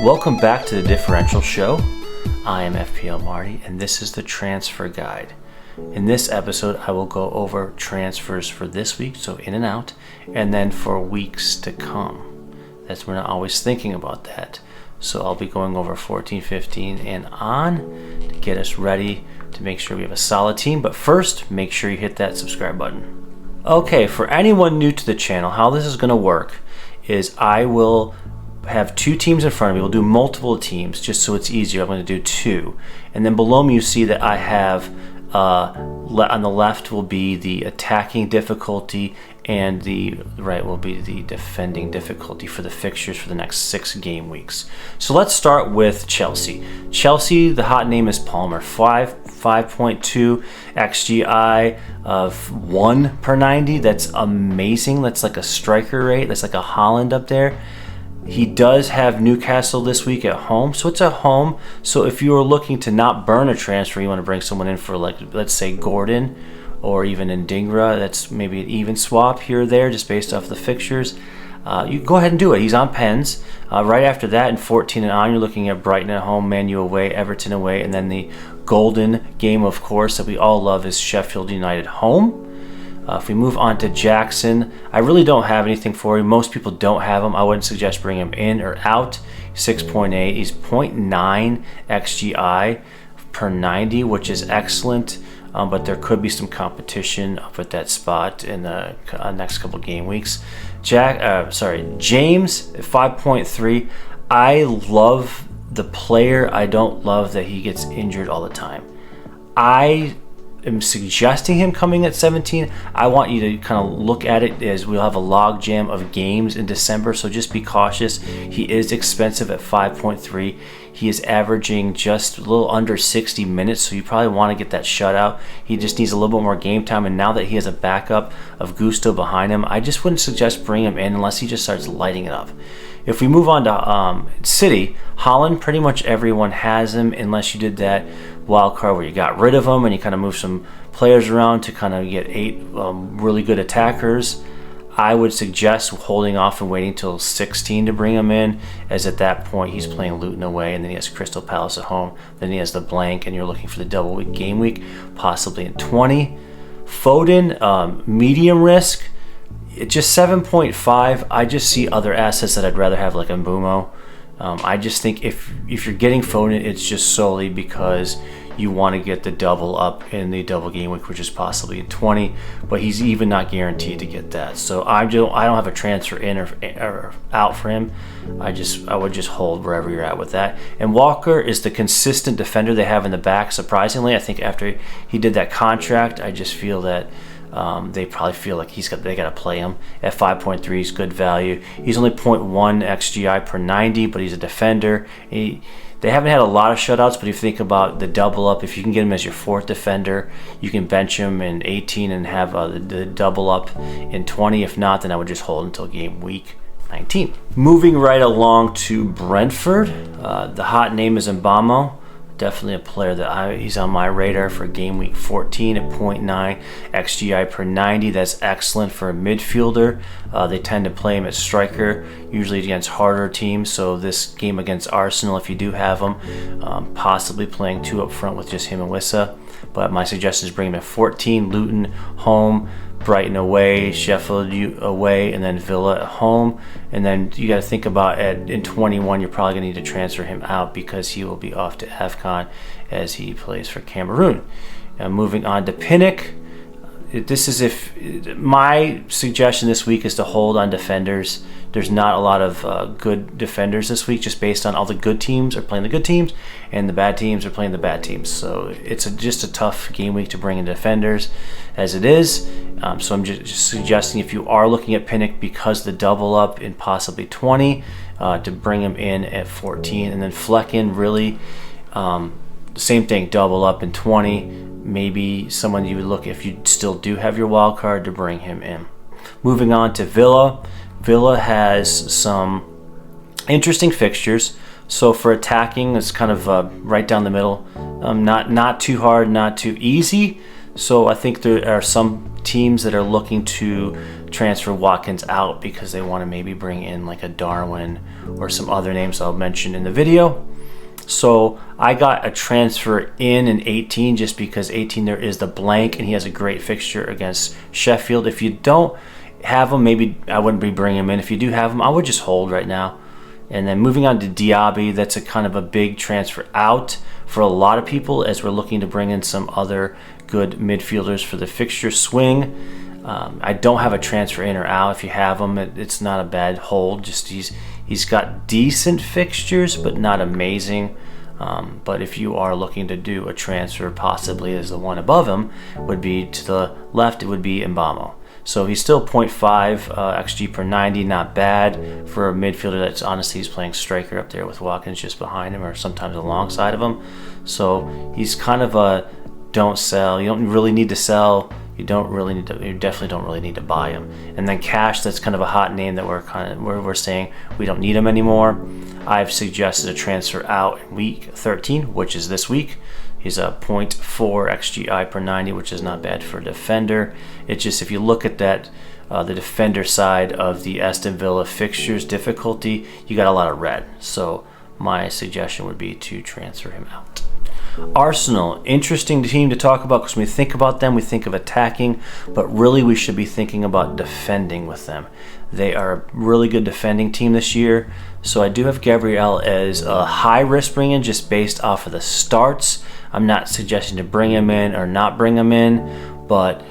Welcome back to the Differential Show. I am FPL Marty, and this is the transfer guide. In this episode, I will go over transfers for this week, so in and out, and then for weeks to come. We're not always thinking about that. So I'll be going over 14, 15, and on to get us ready to make sure we have a solid team. But first, make sure you hit that subscribe button. Okay, for anyone new to the channel, how this is going to work is I will have two teams in front of me. We'll do multiple teams just so it's easier. I'm going to do two. And then below me you see that I have on the left will be the attacking difficulty and the right will be the defending difficulty for the fixtures for the next 6 game weeks. So let's start with Chelsea. Chelsea, the hot name is Palmer. 5.2 XGI of 1 per 90. That's amazing. That's like a striker rate. That's like a Holland up there. He does have Newcastle this week at home, so it's at home. So if you are looking to not burn a transfer, you want to bring someone in for, like, let's say Gordon or even Ndingra, that's maybe an even swap here or there just based off the fixtures. You go ahead and do it. He's on pens. Right after that, in 14 and on, you're looking at Brighton at home, Man U away, Everton away, and then the golden game, of course, that we all love is Sheffield United home. If we move on to Jackson, I really don't have anything for him. Most people don't have him. I wouldn't suggest bringing him in or out. 6.8. He's 0.9 XGI per 90, which is excellent. But there could be some competition up at that spot in the next couple game weeks. James, 5.3. I love the player. I don't love that he gets injured all the time. I am suggesting him coming at 17. I want you to kind of look at it as we'll have a log jam of games in December, so just be cautious. He is expensive at 5.3. He is averaging just a little under 60 minutes, so you probably want to get that shutout. He just needs a little bit more game time, and now that he has a backup of Gusto behind him, I just wouldn't suggest bringing him in unless he just starts lighting it up. If we move on to City, Holland, pretty much everyone has him unless you did that wild card where you got rid of him and you kind of moved some players around to kind of get 8 really good attackers. I would suggest holding off and waiting till 16 to bring him in, as at that point he's playing Luton away and then he has Crystal Palace at home. Then he has the blank and you're looking for the double game week, possibly in 20. Foden, medium risk. It's just 7.5. I just see other assets that I'd rather have, like Mbumo. I just think if you're getting Foden, it's just solely because you want to get the double up in the double game week, which is possibly in 20, but he's even not guaranteed to get that. So I don't have a transfer in or out for him. I would just hold wherever you're at with that. And Walker is the consistent defender they have in the back. Surprisingly, I think after he did that contract, I just feel that they probably feel like they got to play him. At 5.3, he's good value. He's only 0.1 XGI per 90, but he's a defender. They haven't had a lot of shutouts, but if you think about the double up, if you can get him as your 4th defender, you can bench him in 18 and have the double up in 20. If not, then I would just hold until game week 19. Moving right along to Brentford, the hot name is Mbamo. Definitely a player that he's on my radar for game week 14 at 0.9 XGI per 90. That's excellent for a midfielder. They tend to play him at striker, usually against harder teams. So this game against Arsenal, if you do have him, possibly playing 2 up front with just him and Wissa. But my suggestion is bring him at 14. Luton home, Brighton away, Sheffield away, and then Villa at home. And then you got to think about in 21, you're probably going to need to transfer him out because he will be off to AFCON as he plays for Cameroon. Moving on to Pinnock. My suggestion this week is to hold on defenders. There's not a lot of good defenders this week, just based on all the good teams are playing the good teams and the bad teams are playing the bad teams. So it's just a tough game week to bring in defenders as it is. So I'm just suggesting, if you are looking at Pinnock because the double up in possibly 20, to bring him in at 14. And then Flecken, really same thing, double up in 20. Maybe someone you would look, if you still do have your wild card, to bring him in. Moving on to Villa. Villa has some interesting fixtures. So for attacking, it's kind of right down the middle. Not too hard, not too easy. So I think there are some teams that are looking to transfer Watkins out because they want to maybe bring in like a Darwin or some other names I'll mention in the video. So I got a transfer in 18 just because 18 there is the blank and he has a great fixture against Sheffield. If you don't have him, maybe I wouldn't be bringing him in. If you do have him, I would just hold right now. And then moving on to Diaby, that's a kind of a big transfer out for a lot of people as we're looking to bring in some other good midfielders for the fixture swing. I don't have a transfer in or out. If you have him, it's not a bad hold. Just he's got decent fixtures, but not amazing. But if you are looking to do a transfer, possibly as the one above him would be to the left, it would be Mbamo. So he's still 0.5 XG per 90, not bad for a midfielder that's honestly he's playing striker up there with Watkins just behind him or sometimes alongside of him. So he's kind of a don't sell. You don't really need to sell. You definitely don't really need to buy him. And then Cash, that's kind of a hot name that we're saying we don't need him anymore. I've suggested a transfer out in week 13, which is this week. He's a 0.4 XGI per 90, which is not bad for a defender. It's just if you look at that, the defender side of the Aston Villa fixtures difficulty, you got a lot of red. So my suggestion would be to transfer him out. Arsenal, interesting team to talk about because when we think about them, we think of attacking, but really we should be thinking about defending with them. They are a really good defending team this year. So I do have Gabriel as a high risk bring in just based off of the starts. I'm not suggesting to bring him in or not bring him in, but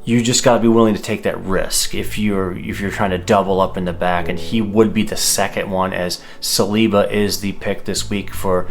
you just got to be willing to take that risk if you're trying to double up in the back, and he would be the second one as Saliba is the pick this week for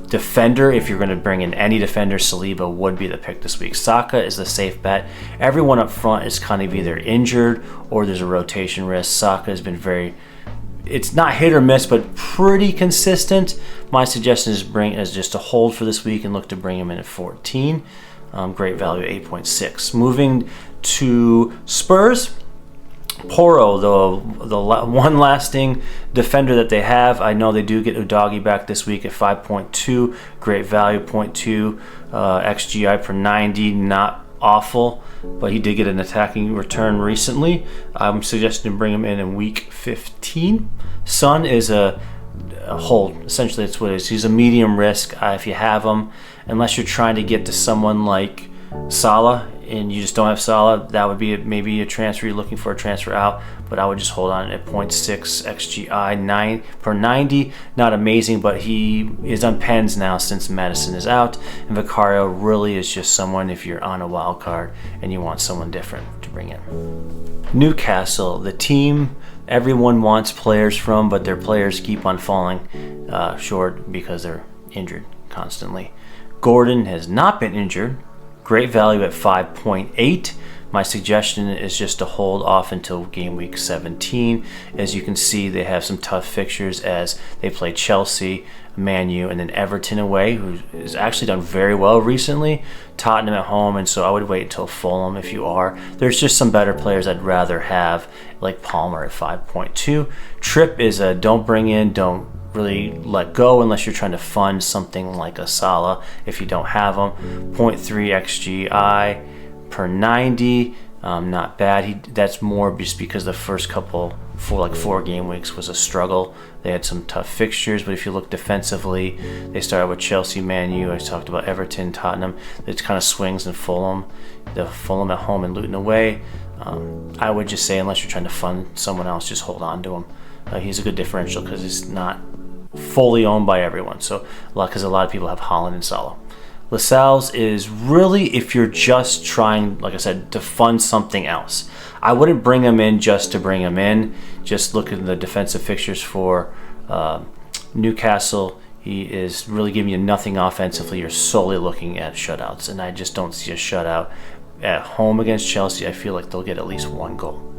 defender. If you're going to bring in any defender, Saliba would be the pick this week. Saka is the safe bet. Everyone up front is kind of either injured or there's a rotation risk. Saka has been it's not hit or miss, but pretty consistent. My suggestion is just to hold for this week and look to bring him in at 14. Great value, 8.6. Moving to Spurs, Porro, the one lasting defender that they have. I know they do get Udogie back this week at 5.2. Great value, 0.2 XGI per 90. Not awful, but he did get an attacking return recently. I'm suggesting to bring him in week 15. Son is a hold. Essentially, that's what it is. He's a medium risk if you have him. Unless you're trying to get to someone like Salah and you just don't have Salah, that would be maybe a transfer. You're looking for a transfer out, but I would just hold on at 0.6 XGI 9 per 90. Not amazing, but he is on pens now since Madison is out. And Vicario really is just someone if you're on a wild card and you want someone different to bring in. Newcastle, the team everyone wants players from, but their players keep on falling short because they're injured constantly. Gordon has not been injured. Great value at 5.8. My suggestion is just to hold off until game week 17. As you can see, they have some tough fixtures as they play Chelsea, Man U, and then Everton away, who has actually done very well recently. Tottenham at home, and so I would wait until Fulham if you are. There's just some better players I'd rather have, like Palmer at 5.2. Tripp is a don't bring in, don't really let go unless you're trying to fund something like a Salah if you don't have them. 0.3 XGI per 90, not bad. That's more just because the first couple four game weeks was a struggle. They had some tough fixtures, but if you look defensively, they started with Chelsea, Man U. I talked about Everton, Tottenham. It kind of swings in Fulham. The Fulham at home and Luton away. I would just say unless you're trying to fund someone else, just hold on to him. He's a good differential because he's not fully owned by everyone. So because a lot of people have Haaland and Salah. Lascelles is really if you're just trying, like I said, to fund something else. I wouldn't bring him in just to bring him in. Just look at the defensive fixtures for Newcastle. He is really giving you nothing offensively. You're solely looking at shutouts, and I just don't see a shutout at home against Chelsea. I feel like they'll get at least one goal.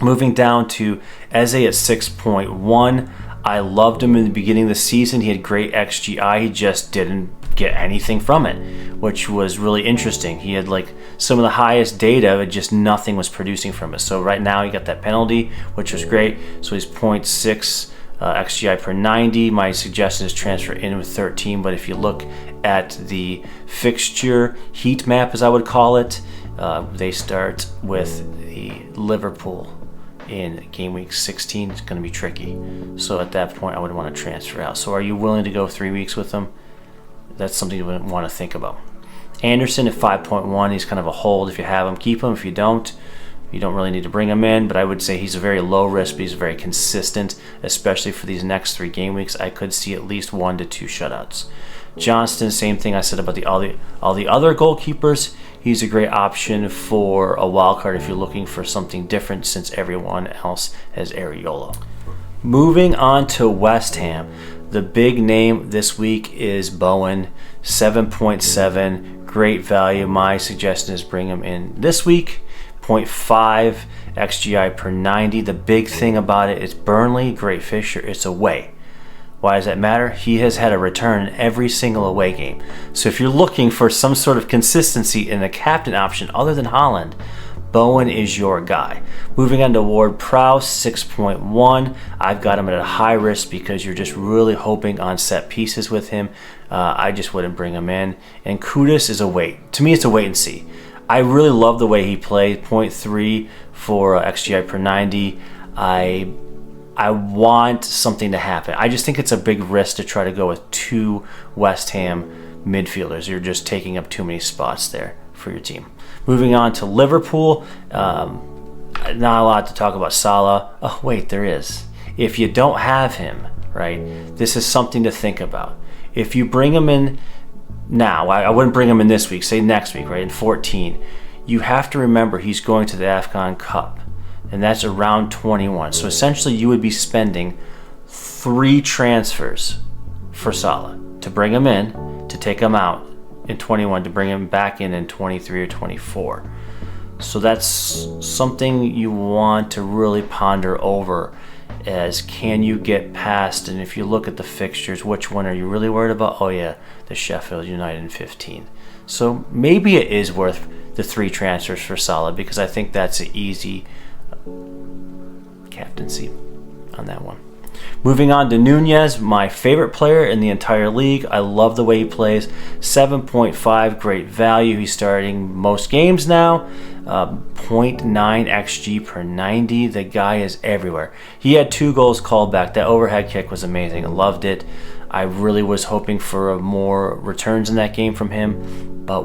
Moving down to Eze at 6.1. I loved him in the beginning of the season. He had great XGI. He just didn't get anything from it, which was really interesting. He had like some of the highest data, but just nothing was producing from it. So right now he got that penalty, which was great. So he's 0.6 XGI per 90. My suggestion is transfer in with 13, but if you look at the fixture heat map, as I would call it, They start with the Liverpool in game week 16. It's going to be tricky. So at that point, I would want to transfer out. So are you willing to go 3 weeks with them? That's something you would want to think about. Anderson at 5.1, he's kind of a hold. If you have him, keep him. If you don't really need to bring him in, but I would say he's a very low risk, but he's very consistent, especially for these next 3 game weeks. I could see at least 1 to 2 shutouts. Johnston, same thing I said about all the other goalkeepers. He's a great option for a wild card if you're looking for something different, since everyone else has Areola. Moving on to West Ham, the big name this week is Bowen, 7.7, great value. My suggestion is bring him in this week. 0.5 XGI per 90. The big thing about it is Burnley, great fixture. It's away. Why does that matter? He has had a return in every single away game. So if you're looking for some sort of consistency in a captain option other than Haaland, Bowen is your guy. Moving on to Ward-Prowse, 6.1. I've got him at a high risk because you're just really hoping on set pieces with him. I just wouldn't bring him in. And Kudus is a wait. To me, it's a wait and see. I really love the way he played. 0.3 for XGI per 90. I want something to happen. I just think it's a big risk to try to go with 2 West Ham midfielders. You're just taking up too many spots there for your team. Moving on to Liverpool. Not a lot to talk about Salah. Oh, wait, there is. If you don't have him, right, this is something to think about. If you bring him in now, I wouldn't bring him in this week, say next week, right, in 14. You have to remember he's going to the AFCON Cup, and that's around 21. So essentially you would be spending 3 transfers for Salah to bring him in, to take him out in 21, to bring him back in 23 or 24. So that's something you want to really ponder over, as can you get past, and if you look at the fixtures, which one are you really worried about? Oh yeah, the Sheffield United in 15. So maybe it is worth the 3 transfers for Salah, because I think that's an easy captaincy on that one. Moving on to Nunez, my favorite player in the entire league. I love the way he plays. 7.5, great value. He's starting most games now. 0.9 XG per 90. The guy is everywhere. He had 2 goals called back. That overhead kick was amazing. I loved it. I really was hoping for more returns in that game from him, but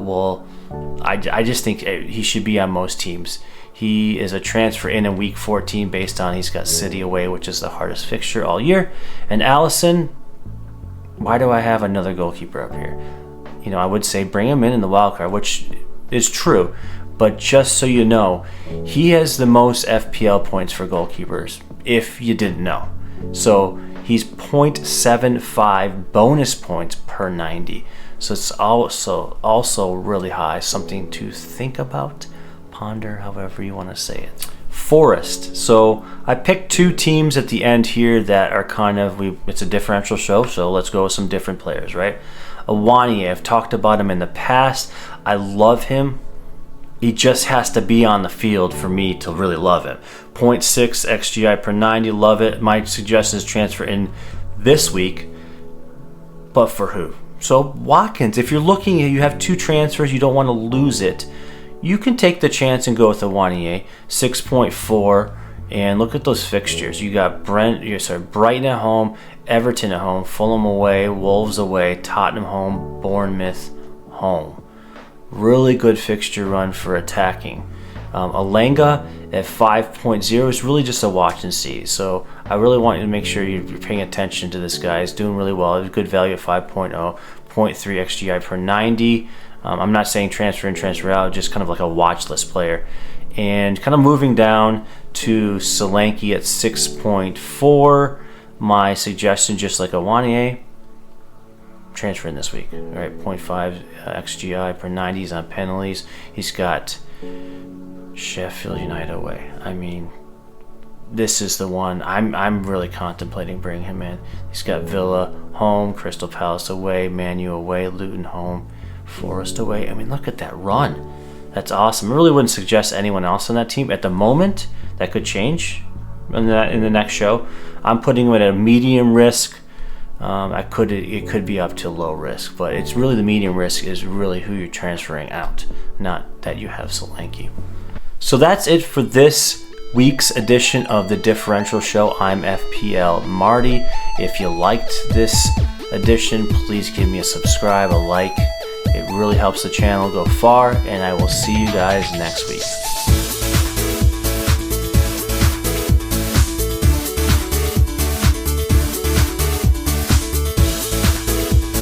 I just think he should be on most teams. He is a transfer in week 14 based on he's got City away, which is the hardest fixture all year. And Alisson, why do I have another goalkeeper up here? I would say bring him in the wild card, which is true. But just so you know, he has the most FPL points for goalkeepers, if you didn't know. So he's 0.75 bonus points per 90. So it's also really high, something to think about. Ponder, however you want to say it. Forest. So I picked 2 teams at the end here that are kind of, it's a differential show, so let's go with some different players, right? Awani, I've talked about him in the past. I love him. He just has to be on the field for me to really love him. 0.6 XGI per 90, love it. My suggestion is transfer in this week, but for who? So Watkins, if you're looking, you have 2 transfers, you don't want to lose it, you can take the chance and go with the Wanye, 6.4, and look at those fixtures. You got Brighton at home, Everton at home, Fulham away, Wolves away, Tottenham home, Bournemouth home. Really good fixture run for attacking. Alenga at 5.0 is really just a watch and see. So I really want you to make sure you're paying attention to this guy. He's doing really well. He's good value at 5.0, 0.3 XGI per 90. I'm not saying transfer in, transfer out, just kind of like a watch list player. And kind of moving down to Solanke at 6.4. My suggestion, just like Awanier, transfer in this week. All right, 0.5 XGI per 90. He's on penalties. He's got Sheffield United away. I mean, this is the one I'm really contemplating bringing him in. He's got Villa home, Crystal Palace away, Man U away, Luton home, Forest away. I mean, look at that run. That's awesome. I really wouldn't suggest anyone else on that team at the moment. That could change in the next show. I'm putting him at a medium risk it could be up to low risk, but it's really the medium risk is really who you're transferring out, not that you have Solanke. So that's it for this week's edition of the Differential Show. I'm FPL Marty. If you liked this edition, please give me a subscribe, a like. It really helps the channel go far, and I will see you guys next week.